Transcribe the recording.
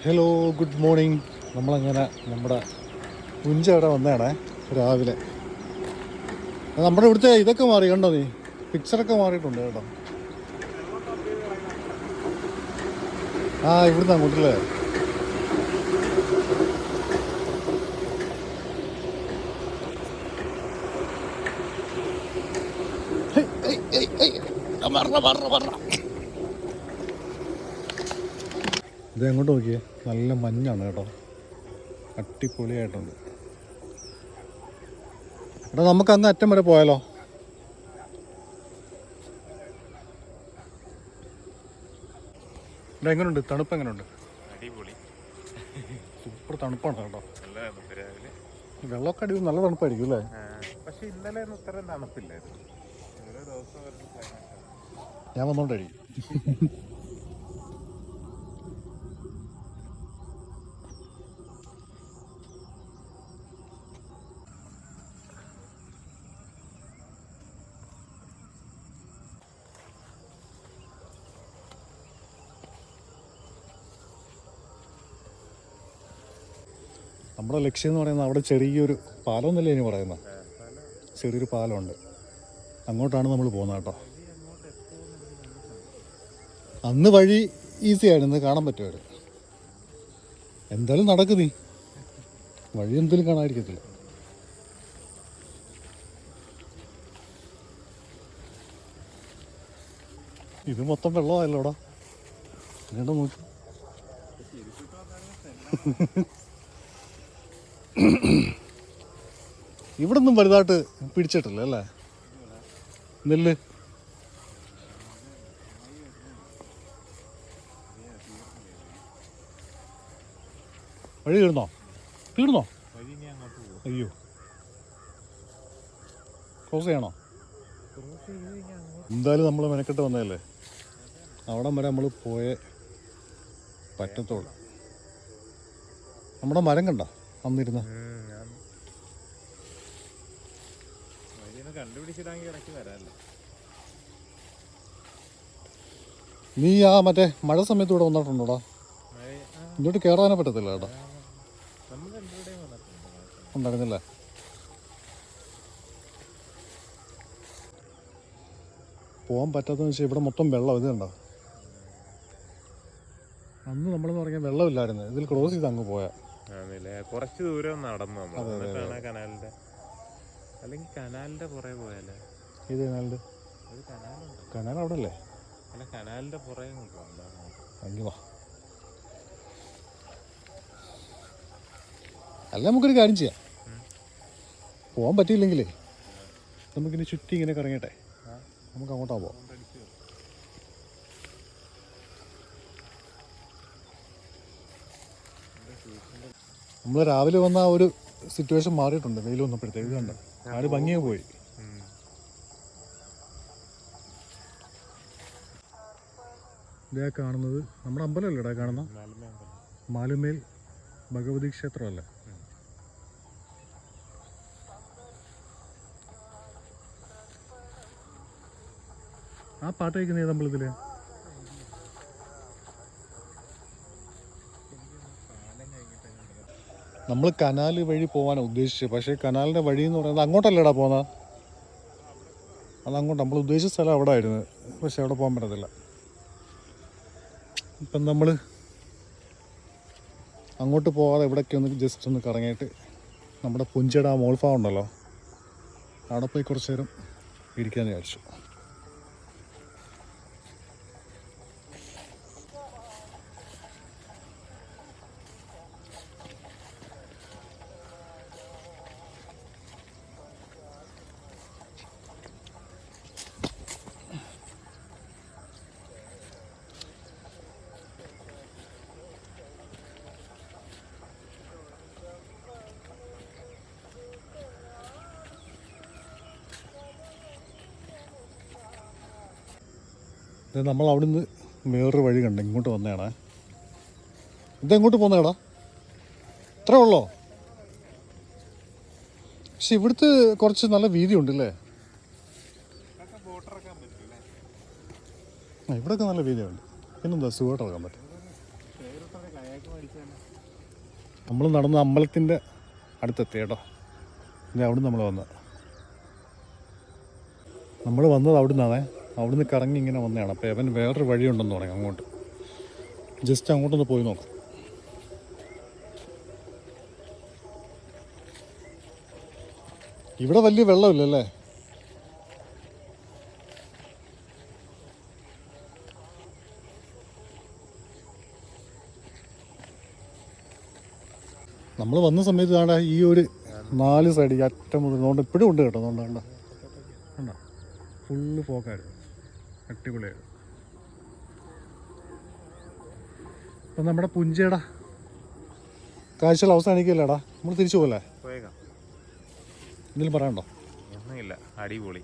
Hello, good morning. നമ്മളങ്ങനെ നമ്മുടെ പുഞ്ച അവിടെ വന്നതാണേ രാവിലെ. നമ്മുടെ ഇവിടുത്തെ ഇതൊക്കെ മാറി കണ്ടോ, നീ പിക്ചറൊക്കെ മാറിയിട്ടുണ്ട് കേട്ടോ. ഇവിടുന്ന് അങ്ങോട്ടല്ലേ. ഇത് എങ്ങോട്ട് നോക്കിയേ, നല്ല മഞ്ഞാണ് കേട്ടോ, അടിപൊളിയായിട്ടുണ്ട്. എടാ, നമുക്ക് അങ്ങ് അറ്റം വരെ പോയാലോ? ഇവിടെ എങ്ങനെയുണ്ട്, തണുപ്പ് എങ്ങനെയുണ്ട്? അടിപൊളി, സൂപ്പർ തണുപ്പാണ് കേട്ടോ. രാവിലെ വെള്ളമൊക്കെ അടിപൊളി, നല്ല തണുപ്പായിരിക്കും അല്ലേ? പക്ഷെ ഇന്നലെ ഒന്നും ഇത്രയും തണുപ്പില്ലായിരുന്നു. ഓരോ ദിവസം ഞാൻ വന്നോണ്ടടി. നമ്മുടെ ലക്ഷ്യം എന്ന് പറയുന്നത് അവിടെ ചെറിയൊരു പാലം എന്നല്ലേ ഇനി പറയുന്നത്, ചെറിയൊരു പാലമുണ്ട്, അങ്ങോട്ടാണ് നമ്മൾ പോകുന്നത് കേട്ടോ. അന്ന് വഴി ഈസി ആയിരുന്നു, കാണാൻ പറ്റുമായിരുന്നു. എന്തായാലും നടക്ക് നീ, വഴി എന്തായാലും കാണാതിരിക്കത്തില്ല. ഇത് മൊത്തം വെള്ളമായല്ലോടാ, അങ്ങോട്ട് നോക്കി. ഇവിടെ ഒന്നും വലുതായിട്ട് പിടിച്ചിട്ടില്ല അല്ലേ നെല്ല്. വഴി തീർന്നോ? അയ്യോ, ക്രോസ് ചെയ്യണോ? എന്തായാലും നമ്മൾ മെനക്കെട്ട് വന്നതല്ലേ, അവിടം വരെ നമ്മൾ പോയേ പറ്റത്തുള്ളൂ. നമ്മുടെ മരം കണ്ട അന്നിരുന്ന, നീ മറ്റേ മഴ സമയത്ത് ഇവിടെ വന്നിട്ടുണ്ടോടാ? ഇങ്ങോട്ട് കയറാനേ പറ്റത്തില്ല കേട്ടോ, ഉണ്ടായിരുന്നില്ലേ? പോകാൻ പറ്റാത്തതെന്ന് വെച്ചാൽ ഇവിടെ മൊത്തം വെള്ളം. ഇത് കണ്ടോ, അന്ന് നമ്മളെന്ന് പറഞ്ഞാൽ വെള്ളമില്ലായിരുന്നു, ഇതിൽ ക്രോസ് ചെയ്ത് അങ്ങ് പോയാ കുറച്ച് ദൂരം നടന്നു കനാലിന്റെ, അല്ലെങ്കിൽ കനാലിന്റെ പുറകെ പോയാലേ. ഏത് കനാലിന്റെ? കനാൽ അവിടെ അല്ലേ? അല്ല, കനാലിന്റെ പുറകെ അങ്ങ് വാ. അല്ല, നമുക്കൊരു കാര്യം ചെയ്യാം, പോകാൻ പറ്റിയില്ലെങ്കിലേ നമുക്കിനി ചുറ്റി ഇങ്ങനെ കറങ്ങട്ടെ, നമുക്ക് അങ്ങോട്ടാ പോവാം. നമ്മൾ രാവിലെ വന്ന ആ ഒരു സിറ്റുവേഷൻ മാറിയിട്ടുണ്ട്, വെയിൽ വന്നപ്പോഴത്തേക്ക് കണ്ട ആര് ഭംഗിയെ പോയി. ഇതാ കാണുന്നത് നമ്മുടെ അമ്പലമല്ലേ ഇടാ കാണുന്ന, മാലുമേൽ ഭഗവതി ക്ഷേത്രമല്ലേ? ആ പാട്ട് കേൾക്കുന്ന ഏത് അമ്പലത്തില്? നമ്മൾ കനാല് വഴി പോകാനാണ് ഉദ്ദേശിച്ചത്, പക്ഷേ കനാലിൻ്റെ വഴി എന്ന് പറയുന്നത് അങ്ങോട്ടല്ലേടാ പോകുന്നത്, അതങ്ങോട്ട് നമ്മൾ ഉദ്ദേശിച്ച സ്ഥലം അവിടെ ആയിരുന്നു, പക്ഷെ അവിടെ പോകാൻ പറ്റത്തില്ല. ഇപ്പം നമ്മൾ അങ്ങോട്ട് പോകാതെ ഇവിടേക്ക് ഒന്ന് ജസ്റ്റ് ഒന്ന് കറങ്ങിയിട്ട് നമ്മുടെ പുഞ്ചയുടെ ആ മോൾഫാം ഉണ്ടല്ലോ, അവിടെ പോയി കുറച്ച് നേരം ഇരിക്കാമെന്ന് വിചാരിച്ചു. നമ്മൾ അവിടെ നിന്ന് വേറൊരു വഴി കണ്ട് ഇങ്ങോട്ട് വന്നതാണ്. ഇതെങ്ങോട്ട് പോകുന്നേടാ? ഇത്രേ ഉള്ളോ? പക്ഷെ ഇവിടുത്തെ കുറച്ച് നല്ല വീതി ഉണ്ടല്ലേ, ഇവിടെയൊക്കെ നല്ല വീതിയുണ്ട്. പിന്നെന്താ സുഖമായിട്ട് ഇറക്കാൻ പറ്റും. നമ്മൾ നടന്ന അമ്പലത്തിൻ്റെ അടുത്തെത്തി കേട്ടോ. ഇനി അവിടുന്ന് നമ്മൾ വന്നത് അവിടെ നിന്നാണേ. അവിടുന്ന് കറങ്ങി ഇങ്ങനെ വന്നതാണ്. അപ്പോൾ അവൻ വേറൊരു വഴിയുണ്ടെന്ന് പറയും അങ്ങോട്ട്. ജസ്റ്റ് അങ്ങോട്ടൊന്ന് പോയി നോക്കാം. ഇവിടെ വലിയ വെള്ളമില്ലല്ലേ? നമ്മൾ വന്ന സമയത്ത് കാണാൻ ഈ ഒരു 4 സൈഡ് ഈ അറ്റം മുതൽ അതുകൊണ്ട് ഇപ്പോഴും ഉണ്ട് കേട്ടോ. അതുകൊണ്ട് കണ്ടോ കണ്ടോ ഫുള്ള് ഫോക്കായിരുന്നു. അടിപൊളിയായിരുന്നു. അപ്പം നമ്മുടെ പുഞ്ചയുടെ കാഴ്ചകൾ അവസാനിക്കില്ലേടാ? നമ്മൾ തിരിച്ചു പോലെ പോയേക്കാം. എന്തെങ്കിലും പറയണ്ടോ? ഒന്നുമില്ല, അടിപൊളി.